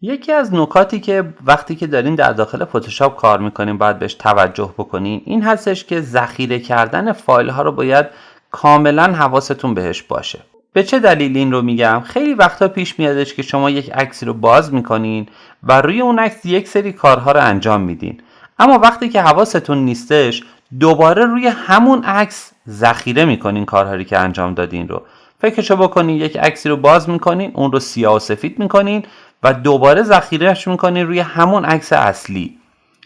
یکی از نکاتی که وقتی که دارین در داخل فتوشاپ کار میکنین باید بهش توجه بکنین این هستش که ذخیره کردن فایل ها رو باید کاملا حواستون بهش باشه. به چه دلیل این رو میگم؟ خیلی وقتا پیش میادش که شما یک عکسی رو باز میکنین و روی اون عکس یک سری کارها رو انجام میدین، اما وقتی که حواستون نیستش دوباره روی همون عکس ذخیره میکنین کارهایی که انجام دادین رو. فکرشو بکنین یک عکسی رو باز میکنین، اون رو سیاه و سفید میکنین و دوباره ذخیرهش میکنین روی همون عکس اصلی.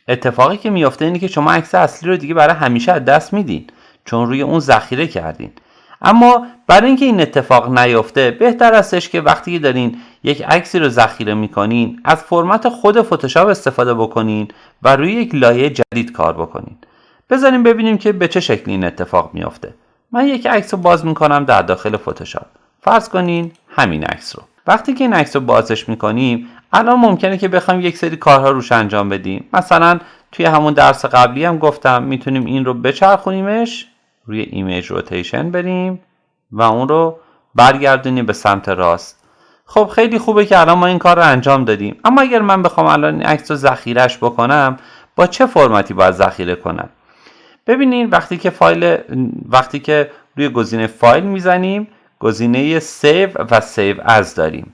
اتفاقی که میفته اینه که شما عکس اصلی رو دیگه برای همیشه از دست میدین چون روی اون ذخیره کردین. اما برای اینکه این اتفاق نیفته بهتر استش که وقتی که دارین یک عکسی رو ذخیره میکنین از فرمت خود فتوشاپ استفاده بکنین و روی یک لایه جدید کار بکنین. بذاریم ببینیم که به چه شکلی این اتفاق میفته. من یک عکس رو باز میکنم در داخل فتوشاپ. فرض کنین همین عکس رو. وقتی که این عکس رو بازش میکنیم الان ممکنه که بخوایم یک سری کارها روش انجام بدیم. مثلا توی همون درس قبلی هم گفتم میتونیم این رو بچرخونیمش، روی ایمیج روتیشن بریم و اون رو برگردونیم به سمت راست. خب خیلی خوبه که الان ما این کار رو انجام دادیم، اما اگر من بخوام الان این عکس رو ذخیره‌اش بکنم با چه فرمتی باید ذخیره کنم؟ ببینین وقتی که روی گزینه فایل میزنیم گزینه سیو و سیو از داریم.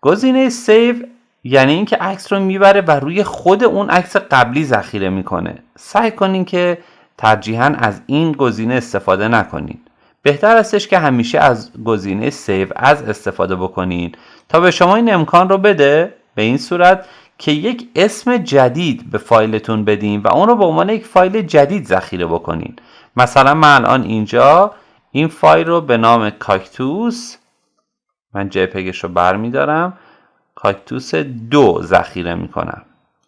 گزینه سیو یعنی اینکه عکس رو میبره و روی خود اون عکس قبلی ذخیره میکنه. سعی کنین که ترجیحاً از این گزینه استفاده نکنین. بهتر استش که همیشه از گزینه سیو از استفاده بکنین تا به شما این امکان رو بده به این صورت که یک اسم جدید به فایلتون بدین و اون رو به عنوان یک فایل جدید ذخیره بکنین. مثلا من الان اینجا این فایل رو به نام کاکتوس، من جپگش رو برمیدارم، کاکتوس 2 ذخیره میکنم.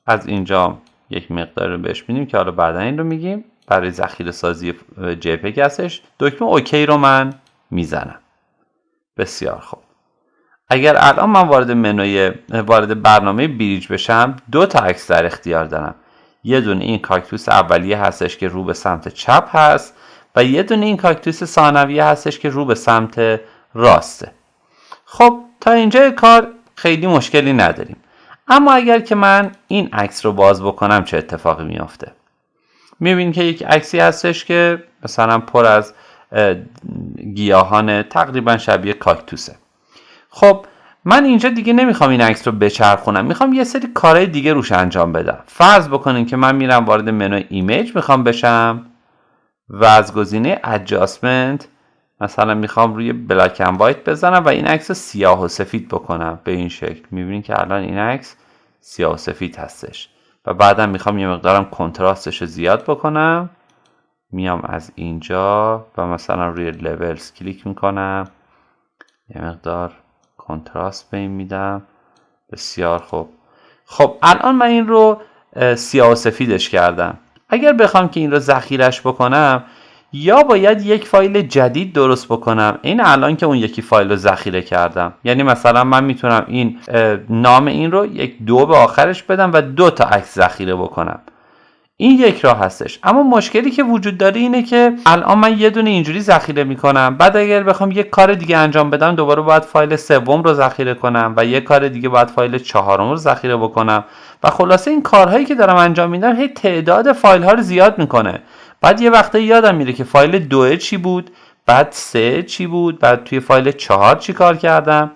از اینجا یک مقدار رو بهش میدیم که حالا بعدا این رو میگیم. برای ذخیره سازی جپگ هستش. دکمه اوکی رو من میزنم. بسیار خوب. اگر الان من وارد برنامه بریج بشم 2 تا عکس در اختیار دارم. یه دونه این کاکتوس اولیه هستش که رو به سمت چپ هست و یه دونه این کاکتوس ثانویه هستش که رو به سمت راسته. خب تا اینجا کار خیلی مشکلی نداریم. اما اگر که من این عکس رو باز بکنم چه اتفاقی میافته؟ میبینید که یک عکسی هستش که مثلا پر از گیاهان تقریبا شبیه کاکتوسه. خب من اینجا دیگه نمیخوام این عکس رو بچرخونم، میخوام یه سری کارهای دیگه روش انجام بدم. فرض بکنین که من میرم وارد منوی ایمیج میخوام بشم و از گزینه ادجاستمنت مثلا میخوام روی بلک اند وایت بزنم و این عکس رو سیاه و سفید بکنم. به این شکل میبینید که الان این عکس سیاه و سفید هستش و بعدم میخوام یه مقدارم کنتراستش رو زیاد بکنم. میام از اینجا و مثلا روی لولز کلیک میکنم، یه مقدار کنتراست به این میدم. بسیار خوب. خب الان من این رو سیاه و سفیدش کردم. اگر بخوام که این رو ذخیرش بکنم یا باید یک فایل جدید درست بکنم این الان که اون یکی فایل رو ذخیره کردم. یعنی مثلا من میتونم این نام این رو یک 2 به آخرش بدم و 2 تا عکس ذخیره بکنم. این یک راه هستش. اما مشکلی که وجود داره اینه که الان من یه دونه اینجوری ذخیره میکنم، بعد اگر بخوام یک کار دیگه انجام بدم دوباره باید فایل 3 رو ذخیره کنم و یک کار دیگه باید فایل 4 رو ذخیره بکنم و خلاصه این کارهایی که دارم انجام میدم هی تعداد فایل ها رو زیاد میکنه. بعد یه وقته یادم میره که فایل 2 چی بود، بعد 3 چی بود، بعد توی فایل 4 چی کار کردم.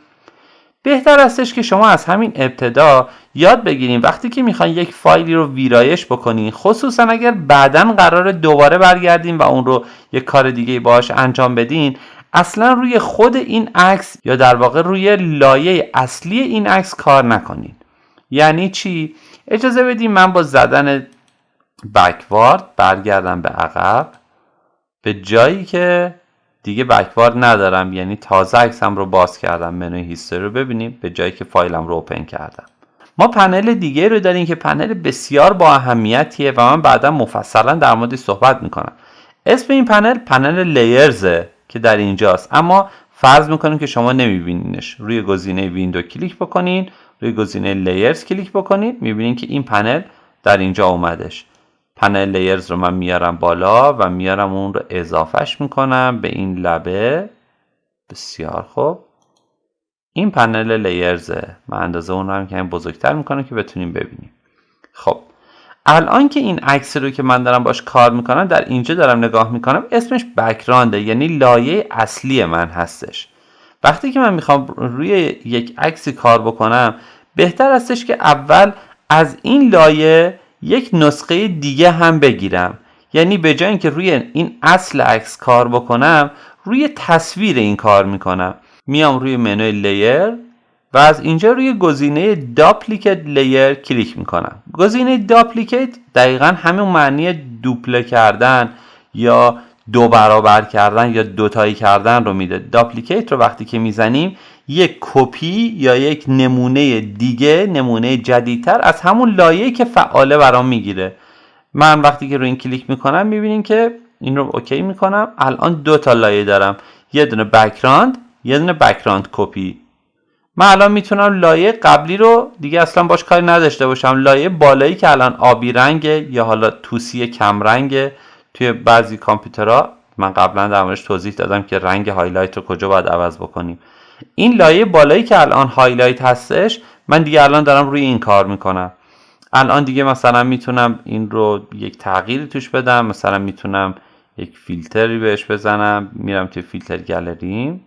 بهتر استش که شما از همین ابتدا یاد بگیرین وقتی که میخواین یک فایلی رو ویرایش بکنین، خصوصا اگر بعداً قراره دوباره برگردین و اون رو یک کار دیگه باهاش انجام بدین، اصلا روی خود این عکس یا در واقع روی لایه اصلی این عکس کار نکنین. یعنی چی؟ اجازه بدین من با زدن بکوارد برگردم به عقب به جایی که دیگه بکوارد ندارم، یعنی تازه عکسم رو باز کردم. منوی هیستوری رو ببینیم به جایی که فایلم رو اوپن کردم. ما پنل دیگه رو داریم که پنل بسیار با اهمیتیه و من بعدا مفصلا در موردش صحبت میکنم. اسم این پنل لیرزه که در اینجاست، اما فرض میکنیم که شما نمیبینینش. روی گزینه ویندو کلیک بکنین، روی گزینه لیرز کلیک بکنین، میبینین که این پنل در اینجا اومدش. پنل لیرز رو من میارم بالا و میارم اون رو اضافهش میکنم به این لبه. بسیار خوب. این پنل لیرزه. من اندازه اون رو هم کمی بزرگتر میکنم که بتونیم ببینیم. خب الان که این عکس رو که من دارم باش کار میکنم در اینجا دارم نگاه میکنم، اسمش بک‌گراند، یعنی لایه اصلی من هستش. وقتی که من میخوام روی یک عکسی کار بکنم، بهتر هستش که اول از این لایه یک نسخه دیگه هم بگیرم. یعنی به جای اینکه روی این اصل عکس کار بکنم، روی تصویر این کار میکنم. میام روی منوی لیر و از اینجا روی گزینه داپلیکیت لیر کلیک میکنم. گزینه داپلیکیت دقیقا همین معنی دوپله کردن یا دو برابر کردن یا دوتایی کردن رو میده. داپلیکیت رو وقتی که میزنیم یک کپی یا یک نمونه دیگه، نمونه جدیدتر از همون لایه‌ای که فعاله برام میگیره. من وقتی که روی این کلیک میکنم میبینیم که این رو اوکی میکنم. الان دو تا لایه دارم، یه دونه بک‌گراند، یه دونه بک‌گراند کپی. من الان میتونم لایه قبلی رو دیگه اصلا باش کاری نداشته باشم. لایه بالایی که الان آبی رنگه یا حالا توسی کم رنگه، توی بعضی کامپیوترها من قبلا در موردش توضیح دادم که رنگ هایلایت رو کجا باید عوض بکنیم. این لایه بالایی که الان هایلایت هستش، من دیگه الان دارم روی این کار میکنم. الان دیگه مثلا میتونم این رو یک تغییری توش بدم، مثلا میتونم یک فیلتری بهش بزنم. میرم توی فیلتر گالریم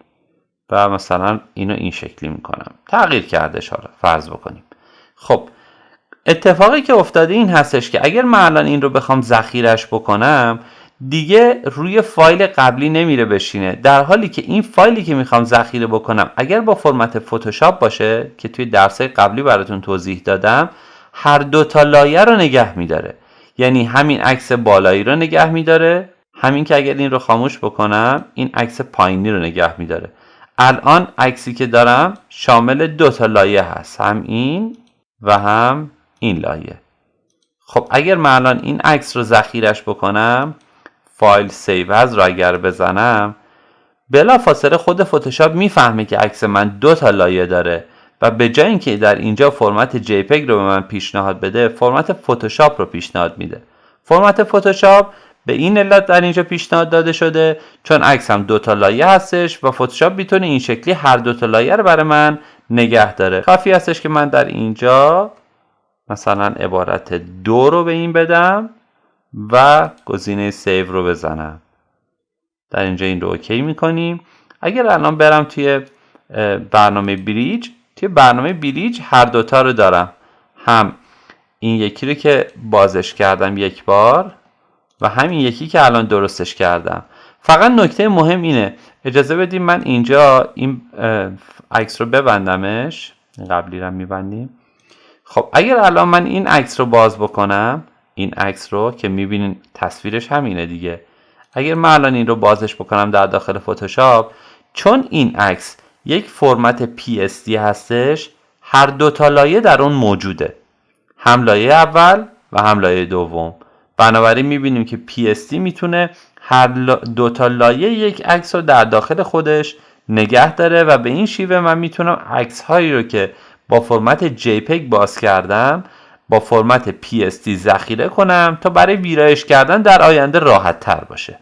و مثلا اینو این شکلی میکنم. تغییر کرده حالا فرض بکنیم. خب اتفاقی که افتاده این هستش که اگر من الان این رو بخوام ذخیرش بکنم، دیگه روی فایل قبلی نمیره بشینه. در حالی که این فایلی که میخوام ذخیره بکنم اگر با فرمت فتوشاپ باشه که توی درسای قبلی براتون توضیح دادم، هر دو تا لایه رو نگه میداره. یعنی همین عکس بالایی رو نگه میداره، همین که اگر این رو خاموش بکنم این عکس پایینی رو نگه میداره. الان عکسی که دارم شامل دو تا لایه هست، هم این و هم این لایه. خب اگر من الان این عکس رو ذخیرش بکنم، فایل سیو از رو اگر بزنم، بلافاصله خود فتوشاپ میفهمه که عکس من دو تا لایه داره و به جای اینکه در اینجا فرمت JPEG رو به من پیشنهاد بده، فرمت فتوشاپ رو پیشنهاد میده. فرمت فتوشاپ به این علت در اینجا پیشنهاد داده شده چون عکس هم دو تا لایه هستش و فتوشاپ میتونه این شکلی هر دو تا لایه رو برای من نگه داره. کافی هستش که من در اینجا مثلا عبارت 2 رو به این بدم و گزینه سیو رو بزنم. در اینجا این رو اوکی میکنیم. اگر الان برم توی برنامه بریج، توی برنامه بریج هر دوتا رو دارم، هم این یکی رو که بازش کردم یک بار و همین یکی که الان درستش کردم. فقط نکته مهم اینه، اجازه بدیم من اینجا این عکس رو ببندمش، قبلی رو میبندیم. خب اگر الان من این عکس رو باز بکنم، این عکس رو که میبینین تصویرش همینه دیگه، اگر من الان این رو بازش بکنم در داخل فتوشاپ، چون این عکس یک فرمت PSD هستش، هر دو تا لایه در اون موجوده، هم لایه اول و هم لایه دوم. بنابراین میبینیم که PSD میتونه هر دو تا لایه یک عکس رو در داخل خودش نگه داره و به این شیوه من میتونم عکس هایی رو که با فرمت JPEG باز کردم با فرمت PSD ذخیره کنم تا برای ویرایش کردن در آینده راحت تر باشه.